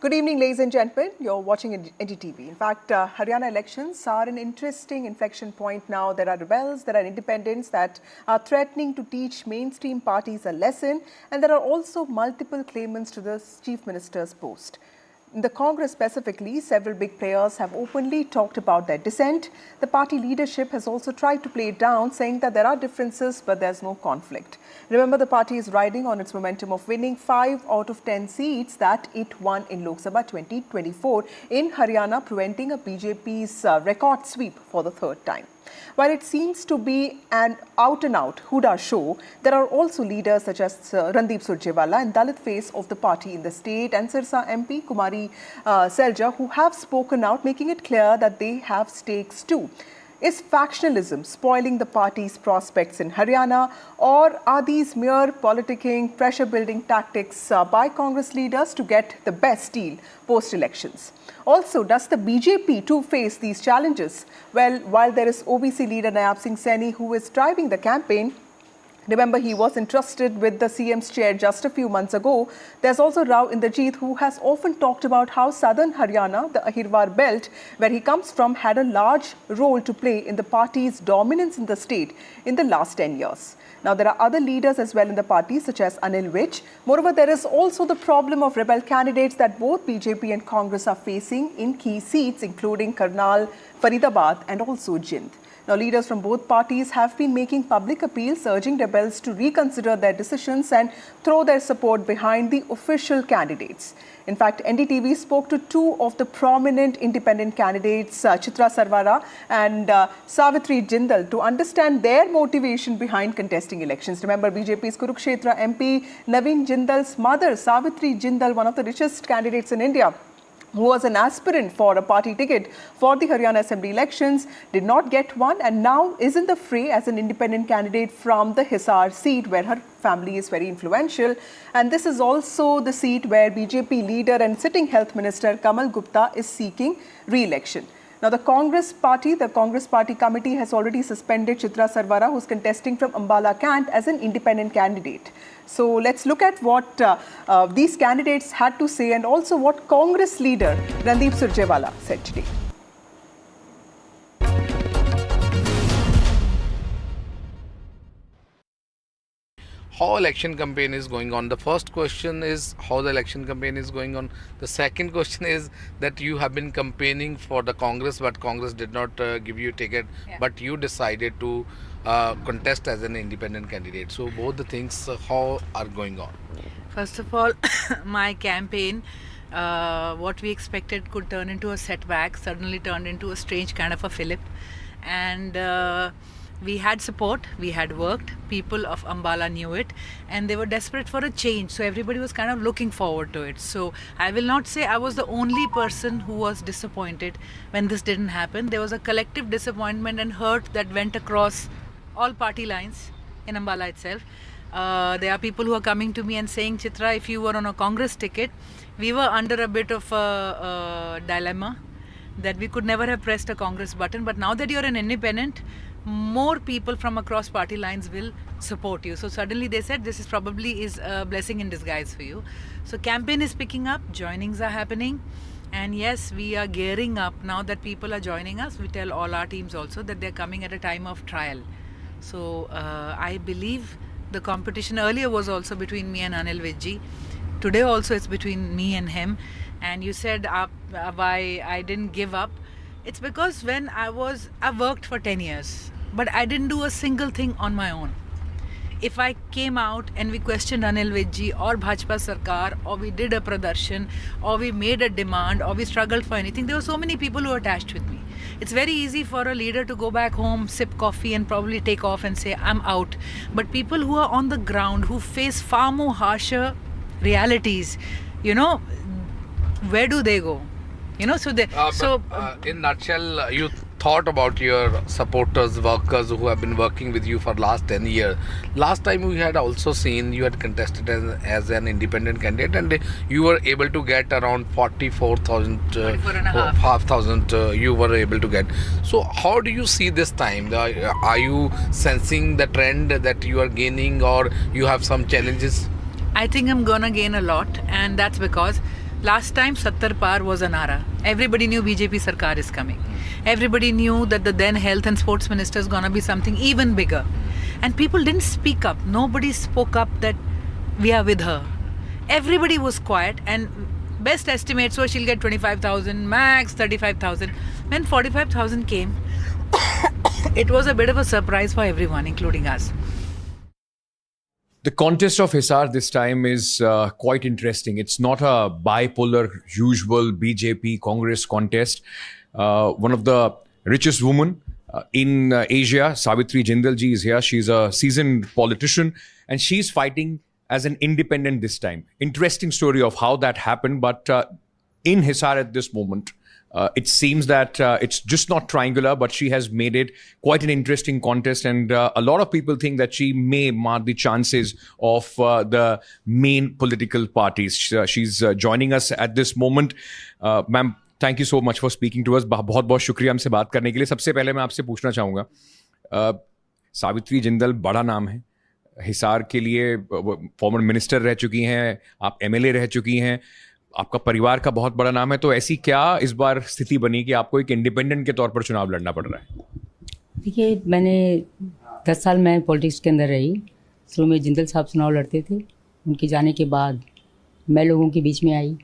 Good evening, ladies and gentlemen. You're watching NDTV. In fact, Haryana elections are an interesting inflection point now. There are rebels, there are independents that are threatening to teach mainstream parties a lesson, and there are also multiple claimants to the chief minister's post. In the Congress specifically, several big players have openly talked about their dissent. The party leadership has also tried to play it down, saying that there are differences, but there's no conflict. Remember, the party is riding on its momentum of winning 5 out of 10 seats that it won in Lok Sabha 2024 in Haryana, preventing a BJP's record sweep for the third time. While it seems to be an out-and-out Huda show, there are also leaders such as Randeep Surjewala and Dalit face of the party in the state and Sirsa MP Kumari Selja, who have spoken out, making it clear that they have stakes too. Is factionalism spoiling the party's prospects in Haryana, or are these mere politicking, pressure-building tactics by Congress leaders to get the best deal post-elections? Also, does the BJP too face these challenges? Well, while there is OBC leader Nayab Singh Saini who is driving the campaign, remember, he was entrusted with the CM's chair just a few months ago. There's also Rao Inderjeet, who has often talked about how southern Haryana, the Ahirwar belt, where he comes from, had a large role to play in the party's dominance in the state in the last 10 years. Now, there are other leaders as well in the party, such as Anil Vij. Moreover, there is also the problem of rebel candidates that both BJP and Congress are facing in key seats, including Karnal, Faridabad, and also Jind. Now, leaders from both parties have been making public appeals, urging rebels to reconsider their decisions and throw their support behind the official candidates. In fact, NDTV spoke to 2 of the prominent independent candidates, Chitra Sarwara and Savitri Jindal, to understand their motivation behind contesting elections. Remember, BJP's Kurukshetra MP Naveen Jindal's mother, Savitri Jindal, one of the richest candidates in India, who was an aspirant for a party ticket for the Haryana Assembly elections, did not get one and now is in the fray as an independent candidate from the Hisar seat, where her family is very influential. And this is also the seat where BJP leader and sitting health minister Kamal Gupta is seeking re-election. Now, the Congress party committee has already suspended Chitra Sarwara, who's contesting from Ambala Cant, as an independent candidate. So let's look at what these candidates had to say and also what Congress leader Randeep Surjewala said today. How election campaign is going on? The first question is how the election campaign is going on. The second question is that you have been campaigning for the Congress, but Congress did not give you a ticket, but you decided to contest as an independent candidate. So both the things, how are going on? First of all, my campaign, what we expected could turn into a setback, suddenly turned into a strange kind of a fillip. And we had support, we had worked, people of Ambala knew it, and they were desperate for a change. So everybody was kind of looking forward to it. So I will not say I was the only person who was disappointed when this didn't happen. There was a collective disappointment and hurt that went across all party lines in Ambala itself. There are people who are coming to me and saying, Chitra, if you were on a Congress ticket, we were under a bit of a dilemma that we could never have pressed a Congress button. But now that you're an independent, more people from across party lines will support you. So suddenly they said this is probably a blessing in disguise for you. So campaign is picking up, joinings are happening. And yes, we are gearing up now that people are joining us. We tell all our teams also that they're coming at a time of trial. So I believe the competition earlier was also between me and Anil Vij. Today also it's between me and him. And you said why I didn't give up. It's because when I worked for 10 years, but I didn't do a single thing on my own. If I came out and we questioned Anil Vij or Bhajpa Sarkar, or we did a pradarshan, or we made a demand, or we struggled for anything, there were so many people who were attached with me. It's very easy for a leader to go back home, sip coffee and probably take off and say, I'm out. But people who are on the ground, who face far more harsher realities, where do they go? So in nutshell, you thought about your supporters, workers who have been working with you for last 10 years. Last time we had also seen you had contested as an independent candidate, and you were able to get around 44,000 you were able to get. So how do you see this time? Are you sensing the trend that you are gaining, or you have some challenges? I think I'm gonna gain a lot, and that's because Last time Sattar Par was a nara. Everybody knew BJP Sarkar is coming. Everybody knew that the then health and sports minister is gonna be something even bigger. And people didn't speak up. Nobody spoke up that we are with her. Everybody was quiet, and best estimates were she'll get 25,000, max 35,000. When 45,000 came, it was a bit of a surprise for everyone, including us. The contest of Hisar this time is quite interesting. It's not a bipolar, usual BJP Congress contest. One of the richest women in Asia, Savitri Jindal ji, is here. She's a seasoned politician and she's fighting as an independent this time. Interesting story of how that happened, but in Hisar at this moment, it seems that it's just not triangular, but she has made it quite an interesting contest, and a lot of people think that she may mark the chances of the main political parties. She's joining us at this moment. Ma'am, thank you so much for speaking to us. बहुत बहुत शुक्रिया हमसे बात करने के लिए. सबसे पहले मैं आपसे पूछना चाहूँगा, सावित्री जिंदल बड़ा नाम है हिसार के लिए, फॉर्मर मिनिस्टर रह चुकी हैं, आप एमएलए रह चुकी हैं, आपका परिवार का बहुत बड़ा नाम है, तो ऐसी क्या इस बार स्थिति बनी कि आपको एक इंडिपेंडेंट के तौर पर चुनाव लड़ना पड़ रहा है? देखिए, मैंने 10 साल मैं पॉलिटिक्स के अंदर रही. शुरू में जिंदल साहब चुनाव लड़ते थे. उनके जाने के बाद मैं लोगों के बीच में आई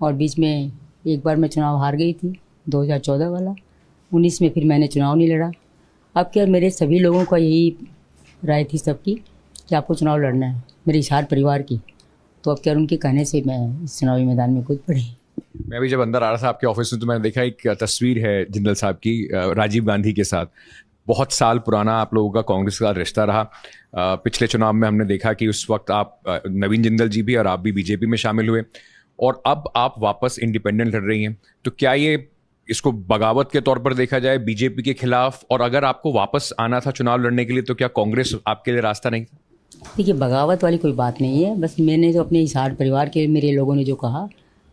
और बीच में एक बार मैं चुनाव हार गई थी, 2014 वाला. 19 में फिर मैंने चुनाव नहीं लड़ा. अब क्या, मेरे सभी लोगों का यही राय थी सबकी कि आपको चुनाव लड़ना है, मेरे हिसार परिवार की. तो अब क्या, उनके कहने से मैं इस चुनावी मैदान में कूद पड़ी. मैं अभी जब अंदर आ रहा था आपके ऑफिस में, तो मैंने देखा एक तस्वीर है जिंदल साहब की राजीव गांधी के साथ. बहुत साल पुराना आप लोगों का कांग्रेस के साथ रिश्ता रहा. पिछले चुनाव में हमने देखा कि उस वक्त आप, नवीन जिंदल जी भी और आप भी बीजेपी में शामिल हुए, और अब आप वापस इंडिपेंडेंट लड़ रही हैं. तो क्या ये इसको बगावत के तौर पर देखा जाए बीजेपी के खिलाफ? और अगर आपको वापस आना था चुनाव लड़ने के लिए, तो क्या कांग्रेस आपके लिए रास्ता नहीं था? देखिए, बगावत वाली कोई बात नहीं है. बस मैंने जो अपने हिसार परिवार के मेरे लोगों ने जो कहा,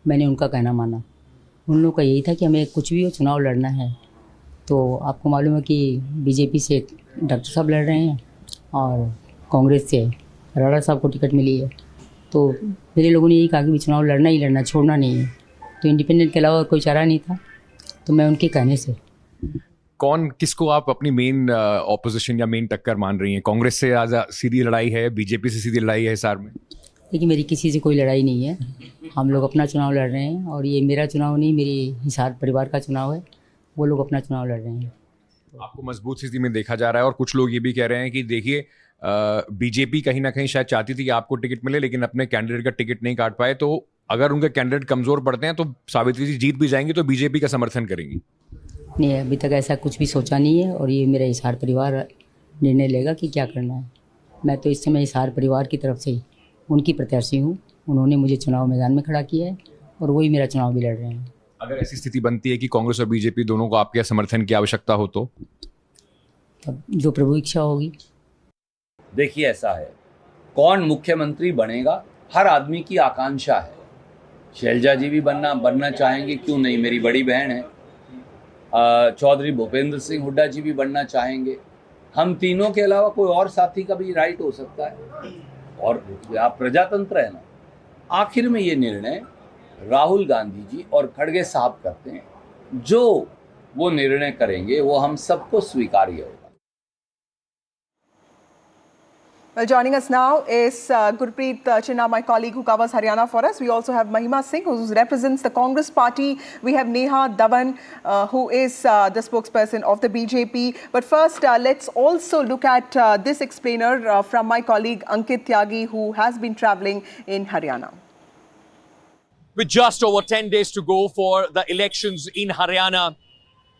मैंने उनका कहना माना. उन लोगों का यही था कि हमें कुछ भी हो चुनाव लड़ना है. तो आपको मालूम है कि बीजेपी से डॉक्टर साहब लड़ रहे हैं और कांग्रेस से राणा साहब को टिकट मिली है. तो मेरे लोगों ने यही कहा कि चुनाव लड़ना ही लड़ना, छोड़ना नहीं है. तो इंडिपेंडेंट के अलावा कोई चारा नहीं था. तो मैं उनके कहने से. कौन, किसको आप अपनी मेन ऑपोजिशन या मेन टक्कर मान रही हैं? कांग्रेस से आज सीधी लड़ाई है, बीजेपी से सीधी लड़ाई है हिसार में? देखिए, मेरी किसी से कोई लड़ाई नहीं है. हम लोग अपना चुनाव लड़ रहे हैं और ये मेरा चुनाव नहीं, मेरी हिसार परिवार का चुनाव है. वो लोग अपना चुनाव लड़ रहे हैं. आपको मजबूत स्थिति में देखा जा रहा है, और कुछ लोग ये भी कह रहे हैं कि देखिए, बीजेपी कहीं ना कहीं शायद चाहती थी कि आपको टिकट मिले, लेकिन अपने कैंडिडेट का टिकट नहीं काट पाए. तो अगर उनके कैंडिडेट कमज़ोर पड़ते हैं तो सावित्री जी जीत भी जाएंगी तो बीजेपी का समर्थन करेंगी? नहीं, अभी तक ऐसा कुछ भी सोचा नहीं है, और ये मेरा हिसार परिवार निर्णय लेगा कि क्या करना है. मैं तो इस समय हिसार परिवार की तरफ से ही उनकी प्रत्याशी हूँ. उन्होंने मुझे चुनाव मैदान में खड़ा किया है और वही मेरा चुनाव भी लड़ रहे हैं. अगर ऐसी स्थिति बनती है कि कांग्रेस और बीजेपी दोनों को आपके समर्थन की आवश्यकता हो, तो तब जो प्रभु इच्छा होगी. देखिए, ऐसा है, कौन मुख्यमंत्री बनेगा हर आदमी की आकांक्षा है. शैलजा जी भी बनना चाहेंगे, क्यों नहीं, मेरी बड़ी बहन है. चौधरी भूपेंद्र सिंह हुड्डा जी भी बनना चाहेंगे. हम तीनों के अलावा कोई और साथी का भी राइट हो सकता है, और आप प्रजातंत्र है ना. आखिर में ये निर्णय राहुल गांधी जी और खड़गे साहब करते हैं. जो वो निर्णय करेंगे वो हम सबको स्वीकार्य होगा. Well, joining us now is Gurpreet Chinna, my colleague who covers Haryana for us. We also have Mahima Singh, who represents the Congress party. We have Neha Dhawan, who is the spokesperson of the BJP. But first, let's also look at this explainer from my colleague Ankit Tyagi, who has been traveling in Haryana. With just over 10 days to go for the elections in Haryana,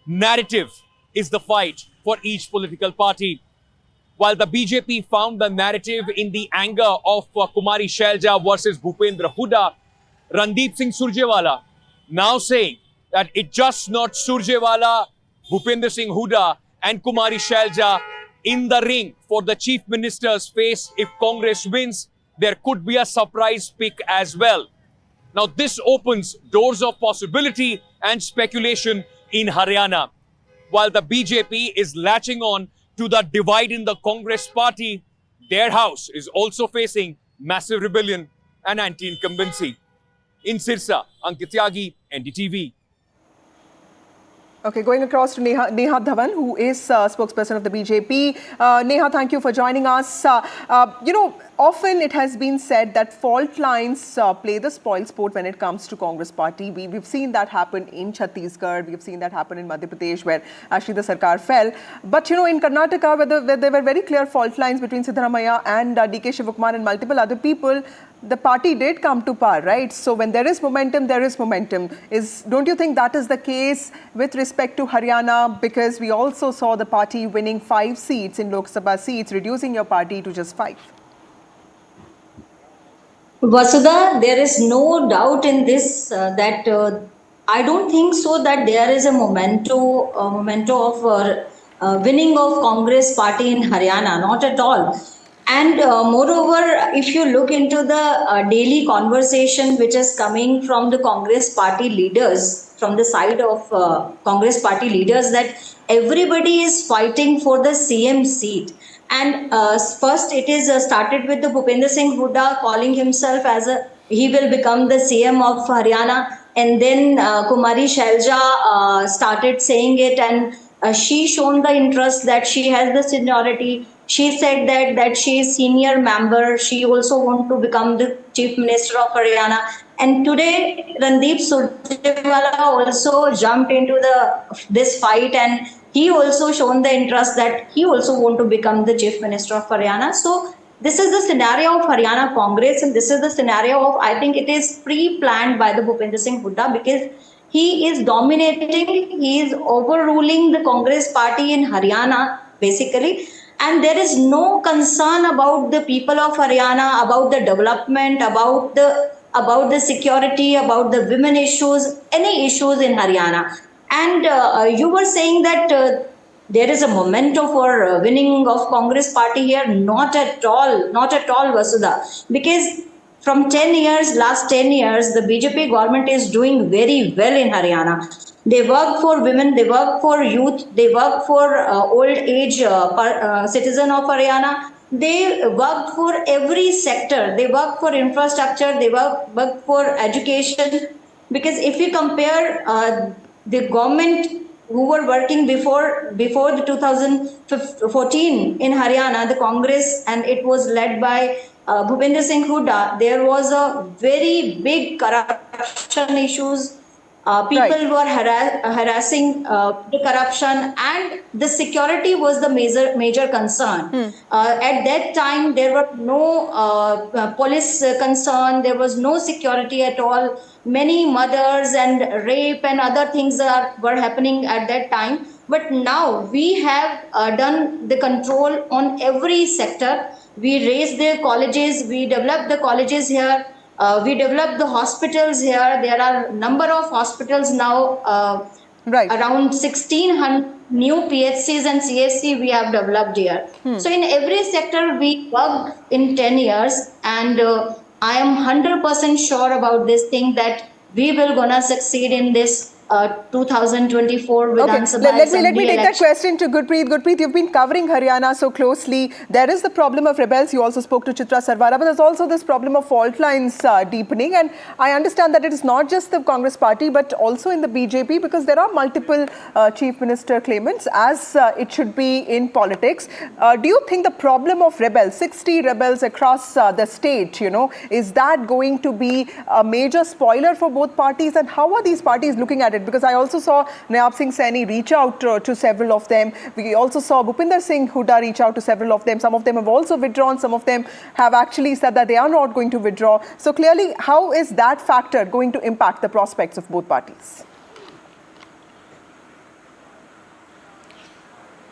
narrative is the fight for each political party. While the BJP found the narrative in the anger of Kumari Shailja versus Bhupendra Hooda, Randeep Singh Surjewala now saying that it's just not Surjewala, Bhupendra Singh Hooda and Kumari Shailja in the ring for the chief minister's face. If Congress wins, there could be a surprise pick as well. Now this opens doors of possibility and speculation in Haryana. While the BJP is latching on to the divide in the Congress party, their house is also facing massive rebellion and anti-incumbency. In Sirsa, Ankit Tyagi, NDTV. Okay, going across to Neha Dhawan, who is spokesperson of the BJP. Neha, thank you for joining us. Often it has been said that fault lines play the spoil sport when it comes to Congress party. We've seen that happen in Chhattisgarh. We've seen that happen in Madhya Pradesh, where actually the Sarkar fell. But, in Karnataka, where there were very clear fault lines between Siddaramaiah and DK Shivakumar and multiple other people, the party did come to power, right? So when there is momentum, there is momentum. Don't you think that is the case with respect to Haryana? Because we also saw the party winning 5 seats in Lok Sabha seats, reducing your party to just 5. Vasudha, there is no doubt in this that I don't think so that there is a memento of winning of Congress party in Haryana, not at all. And moreover, if you look into the daily conversation which is coming from the Congress party leaders, from the side of Congress party leaders, that everybody is fighting for the CM seat. And first it is started with the Bhupender Singh Hooda calling himself as he will become the CM of Haryana. And then Kumari Shailja started saying it, and she shown the interest that she has the seniority. She said that she is senior member. She also want to become the Chief Minister of Haryana. And today, Randeep Surjewala also jumped into this fight, and he also shown the interest that he also want to become the Chief Minister of Haryana. So this is the scenario of Haryana Congress, and this is the scenario of, I think it is pre-planned by the Bhupender Singh Hooda, because he is dominating, he is overruling the Congress party in Haryana, basically. And there is no concern about the people of Haryana, about the development, about the security, about the women issues, any issues in Haryana. And you were saying that there is a momentum for winning of Congress party here. Not at all, Vasudha. Because from last 10 years, the BJP government is doing very well in Haryana. They work for women, they work for youth, they work for old age citizen of Haryana. They work for every sector. They work for infrastructure, they work for education. Because if you compare the government who were working before the 2014 in Haryana, the Congress, and it was led by Bhupender Singh Hooda, there was a very big corruption issues. People were harassing the corruption, and the security was the major concern. At that time, there were no police concern, there was no security at all. Many mothers and rape and other things were happening at that time. But now we have done the control on every sector. We raised the colleges, we developed the colleges here. We developed the hospitals here. There are number of hospitals now, around 1,600 new PHCs and CSC we have developed here. So in every sector we worked in 10 years, and I am 100% sure about this thing that we will gonna succeed in this 2024 Vidhan Sabha Assembly let me take that election. question to Gurpreet. Gurpreet, you've been covering Haryana so closely. There is the problem of rebels. You also spoke to Chitra Sarwara, but there's also this problem of fault lines deepening. And I understand that it is not just the Congress party, but also in the BJP, because there are multiple chief minister claimants, as it should be in politics. Do you think the problem of rebels, 60 rebels across the state, is that going to be a major spoiler for both parties? And how are these parties looking at it? Because I also saw Nayab Singh Saini reach out to several of them. We also saw Bhupender Singh Hooda reach out to several of them. Some of them have also withdrawn. Some of them have actually said that they are not going to withdraw. So clearly, how is that factor going to impact the prospects of both parties?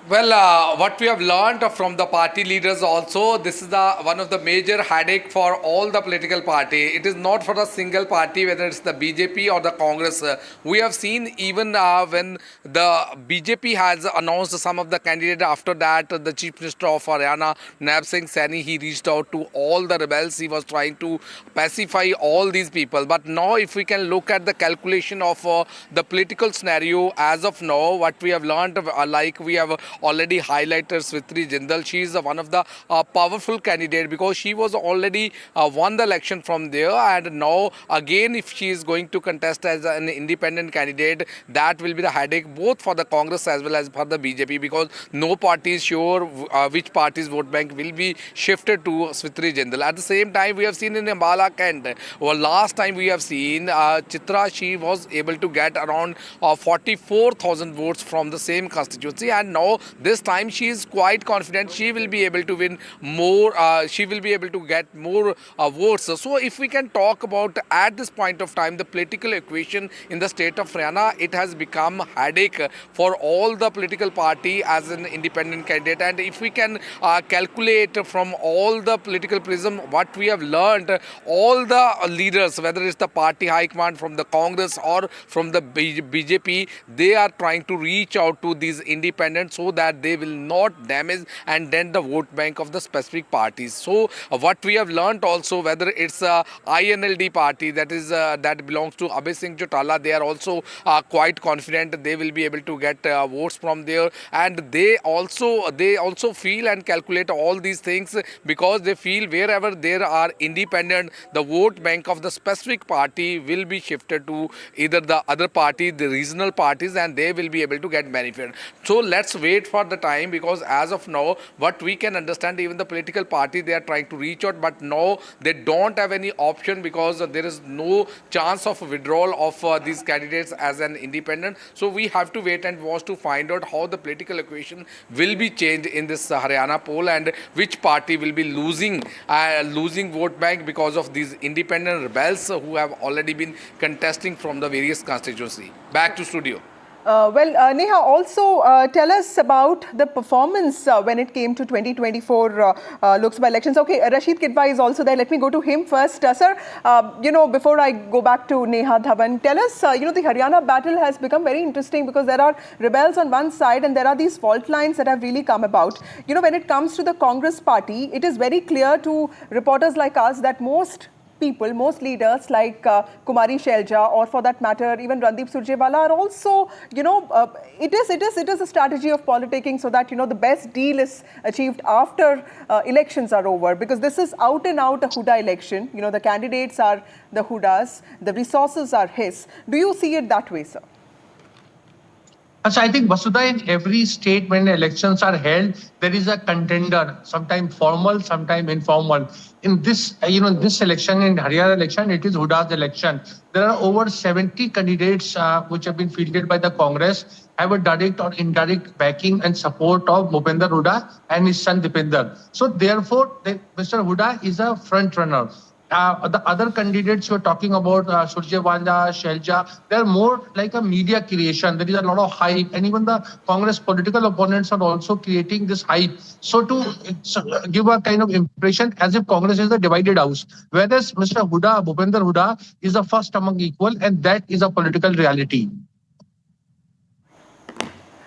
Well, what we have learned from the party leaders also, this is one of the major headache for all the political party. It is not for a single party, whether it's the BJP or the Congress. We have seen even when the BJP has announced some of the candidates, after that the Chief Minister of Haryana, Nayab Singh Saini, he reached out to all the rebels. He was trying to pacify all these people. But now if we can look at the calculation of the political scenario as of now, what we have learned, like we have already highlighted Svitri Jindal. She is one of the powerful candidate because she was already won the election from there, and now again if she is going to contest as an independent candidate, that will be the headache both for the Congress as well as for the BJP, because no party is sure which party's vote bank will be shifted to Svitri Jindal. At the same time, we have seen in Ambala Kent, last time we have seen Chitra, she was able to get around 44,000 votes from the same constituency, and now this time she is quite confident she will be able to win more, she will be able to get more votes. So if we can talk about at this point of time the political equation in the state of Haryana, it has become a headache for all the political party as an independent candidate. And if we can calculate from all the political prism what we have learned, all the leaders, whether it's the party high command from the Congress or from the BJP, they are trying to reach out to these independents so that they will not damage and dent the vote bank of the specific parties. So what we have learned also, whether it's a INLD party that is that belongs to Abhay Singh Chotala, they are also quite confident they will be able to get votes from there, and they also feel and calculate all these things because they feel wherever there are independent, the vote bank of the specific party will be shifted to either the other party, the regional parties, and they will be able to get benefit. So let's wait for the time, because as of now what we can understand, even the political party, they are trying to reach out, but now they don't have any option because there is no chance of withdrawal of these candidates as an independent. So we have to wait and watch to find out how the political equation will be changed in this Haryana poll, and which party will be losing vote bank because of these independent rebels who have already been contesting from the various constituency. Back to studio. Neha, also tell us about the performance when it came to 2024 Lok Sabha elections. Okay, Rashid Kidwai is also there. Let me go to him first. Sir, before I go back to Neha Dhawan, tell us, the Haryana battle has become very interesting because there are rebels on one side and there are these fault lines that have really come about. When it comes to the Congress party, it is very clear to reporters like us that most leaders like Kumari Shelja, or for that matter even Randeep Surjewala, are also, it is a strategy of politicking so that, the best deal is achieved after elections are over, because this is out and out a Huda election. The candidates are the Hudas, the resources are his. Do you see it that way, sir? So I think, Vasudha, in every state when elections are held, there is a contender, sometimes formal, sometimes informal. In this, this election, in Haryana election, it is Huda's election. There are over 70 candidates which have been fielded by the Congress, have a direct or indirect backing and support of Bhupender Huda and his son Dipender. So therefore, Mr. Huda is a front runner. The other candidates you're talking about, Surjewala, Shelja, they're more like a media creation. There is a lot of hype, and even the Congress political opponents are also creating this hype. So to give a kind of impression as if Congress is a divided house, whereas Mr. Huda, Bhupender Huda, is the first among equal, and that is a political reality.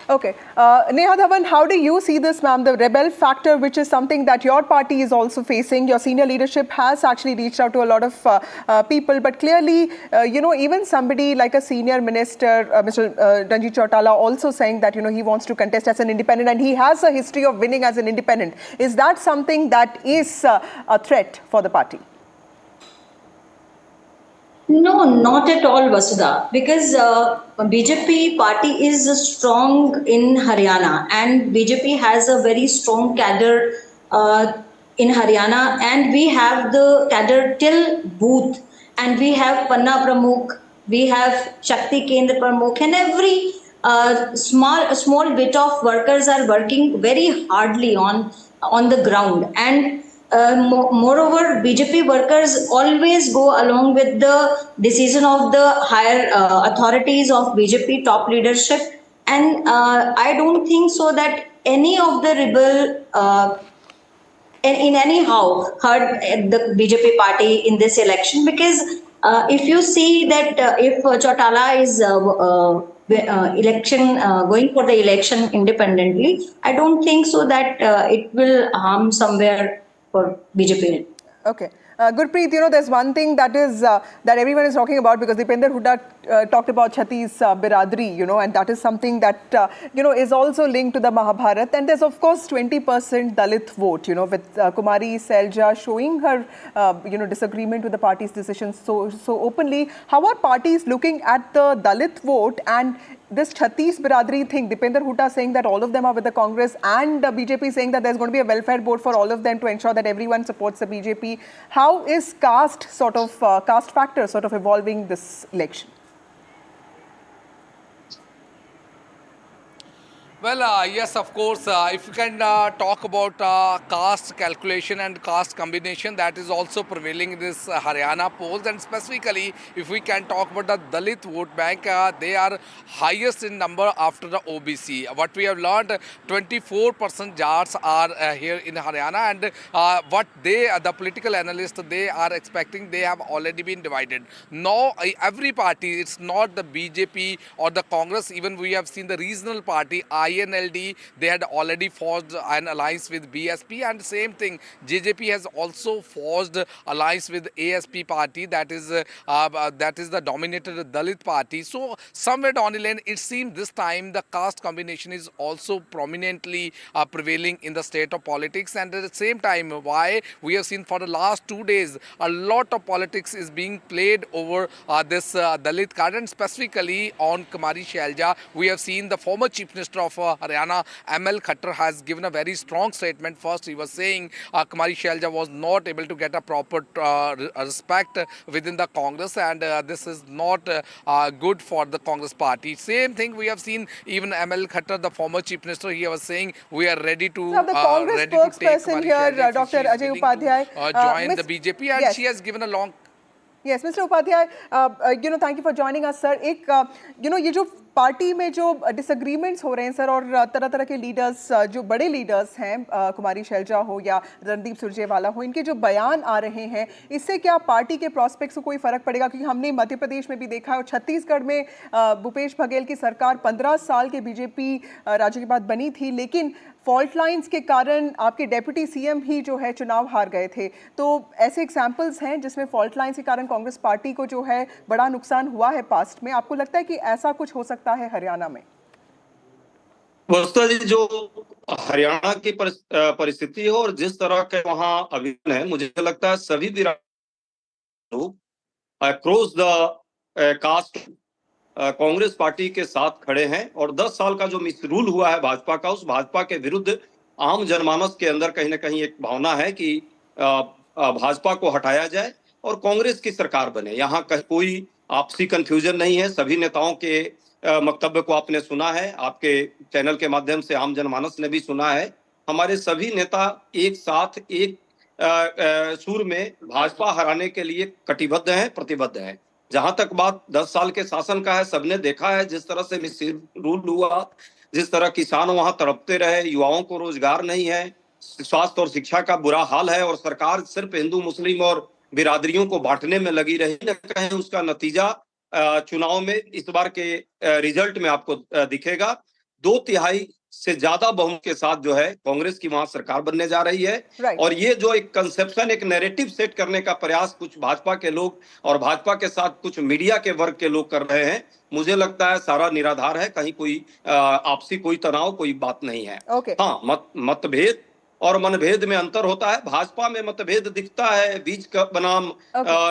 Okay. Neha Dhawan, how do you see this, ma'am? The rebel factor, which is something that your party is also facing. Your senior leadership has actually reached out to a lot of people. But clearly, even somebody like a senior minister, Mr. Ranjit Chotala, also saying that, he wants to contest as an independent, and he has a history of winning as an independent. Is that something that is a threat for the party? No, not at all, Vasudha, because BJP party is strong in Haryana, and BJP has a very strong cadre in Haryana, and we have the cadre till booth, and we have Panna Pramukh, we have Shakti Kendra Pramukh, and every small bit of workers are working very hardly on the ground. And moreover, BJP workers always go along with the decision of the higher authorities of BJP top leadership, and I don't think so that any of the rebel in anyhow hurt the BJP party in this election, because if you see that if Chotala is going for the election independently, I don't think so that it will harm somewhere for BJP. Okay. Gurpreet, there's one thing that is that everyone is talking about, because Dipender Hooda talked about Chhattis Biradri, and that is something that, is also linked to the Mahabharat. And there's, of course, 20% Dalit vote, with Kumari Selja showing her, disagreement with the party's decisions so openly. How are parties looking at the Dalit vote and this Chhattis Biradri thing? Dipender Hooda saying that all of them are with the Congress, and the BJP saying that there's going to be a welfare board for all of them to ensure that everyone supports the BJP. How is caste factor sort of evolving this election? Well, yes, of course. If you can talk about caste calculation and caste combination, that is also prevailing in this Haryana polls. And specifically, if we can talk about the Dalit vote bank, they are highest in number after the OBC. What we have learned, 24% Jats are here in Haryana, and what the political analysts, they are expecting, they have already been divided. Now, every party, it's not the BJP or the Congress, even we have seen the regional party, INLD, they had already forged an alliance with BSP, and same thing, JJP has also forged alliance with ASP party, that is the dominated Dalit party. So somewhere down the line, it seems this time the caste combination is also prominently prevailing in the state of politics. And at the same time, why we have seen for the last 2 days, a lot of politics is being played over this Dalit card, and specifically on Kumari Selja. We have seen the former Chief Minister of Haryana, ML Khattar, has given a very strong statement. First, he was saying Kumari Selja was not able to get a proper respect within the Congress, and this is not good for the Congress party. Same thing we have seen, even ML Khattar, the former Chief Minister, he was saying we are ready to Now, the Congress spokesperson here, Selja, Dr. Ajay Upadhyay, join the BJP, and yes. she has given a long. Yes, Mr. Upadhyay, thank you for joining us, sir. ये जो party में जो disagreements हो रहे हैं sir, और तरह तरह के लीडर्स, जो बड़े लीडर्स हैं, कुमारी शैलजा हो या रणदीप सुरजेवाला हो, इनके जो बयान आ रहे हैं, इससे क्या पार्टी के प्रॉस्पेक्ट्स को कोई फर्क पड़ेगा? क्योंकि हमने मध्य प्रदेश में भी देखा है और छत्तीसगढ़ में भूपेश बघेल की सरकार 15 साल के बीजेपी राज्य के बाद बनी थी, लेकिन फॉल्ट लाइंस के कारण आपके डेप्यूटी सीएम ही जो है चुनाव हार गए थे. तो ऐसे एग्जाम्पल्स हैं जिसमें फॉल्ट लाइंस के कारण कांग्रेस पार्टी को जो है बड़ा नुकसान हुआ है पास्ट में. आपको लगता है कि ऐसा कुछ हो सकता है हरियाणा में? वस्तुतः जी, जो हरियाणा की परिस्थिति है और जिस तरह के वहाँ अभियान है, मुझे लगता है सभी लोग across the caste Congress party के साथ खड़े हैं. और 10 साल का जो मिसरूल हुआ है भाजपा का, उस भाजपा के विरुद्ध आम जनमानस के अंदर कहीं ना कहीं एक भावना है कि भाजपा को हटाया जाए और कांग्रेस की सरकार बने. यहाँ कोई आपसी कंफ्यूजन नहीं है. सभी नेताओं के वक्तव्य को आपने सुना है, आपके चैनल के माध्यम से आम जनमानस ने भी सुना है. हमारे सभी नेता एक साथ एक सुर में भाजपा हराने के लिए कटिबद्ध हैं, प्रतिबद्ध हैं. जहां तक बात 10 साल के शासन का है, सबने देखा है जिस तरह से मिसरूल हुआ, जिस तरह किसान वहां तड़पते रहे, युवाओं को रोजगार नहीं है, स्वास्थ्य और शिक्षा का बुरा हाल है, और सरकार सिर्फ हिंदू मुस्लिम और बिरादरियों को बांटने में लगी रही. न कहीं उसका नतीजा चुनाव में इस बार के रिजल्ट में आपको दिखेगा. 2/3 से ज्यादा बहुमत के साथ जो है कांग्रेस की वहां सरकार बनने जा रही है. और ये जो एक कंसेप्शन, एक नैरेटिव सेट करने का प्रयास कुछ भाजपा के लोग और भाजपा के साथ कुछ मीडिया के वर्ग के लोग कर रहे हैं, मुझे लगता है सारा निराधार है. कहीं कोई आपसी कोई तनाव, कोई बात नहीं है. हाँ, मतभेद और मनभेद में अंतर होता है. भाजपा में मतभेद दिखता है, बीच का बनाम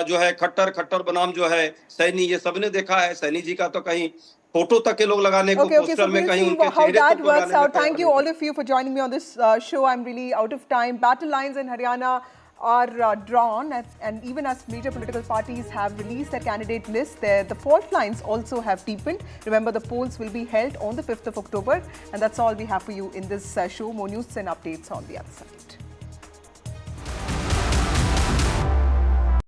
जो है खट्टर बनाम जो है सैनी, ये सबने देखा है. सैनी जी का तो कहीं फोटो तक के लोग लगाने को पोस्टर में, कहीं उनके चेहरे तक लगाने में. Thank you all of you for joining me on this show. I'm really out of time. Battle lines in Haryana are drawn, and even as major political parties have released their candidate list, the fault lines also have deepened. Remember, the polls will be held on the 5th of October, and that's all we have for you in this show. More news and updates on the other side.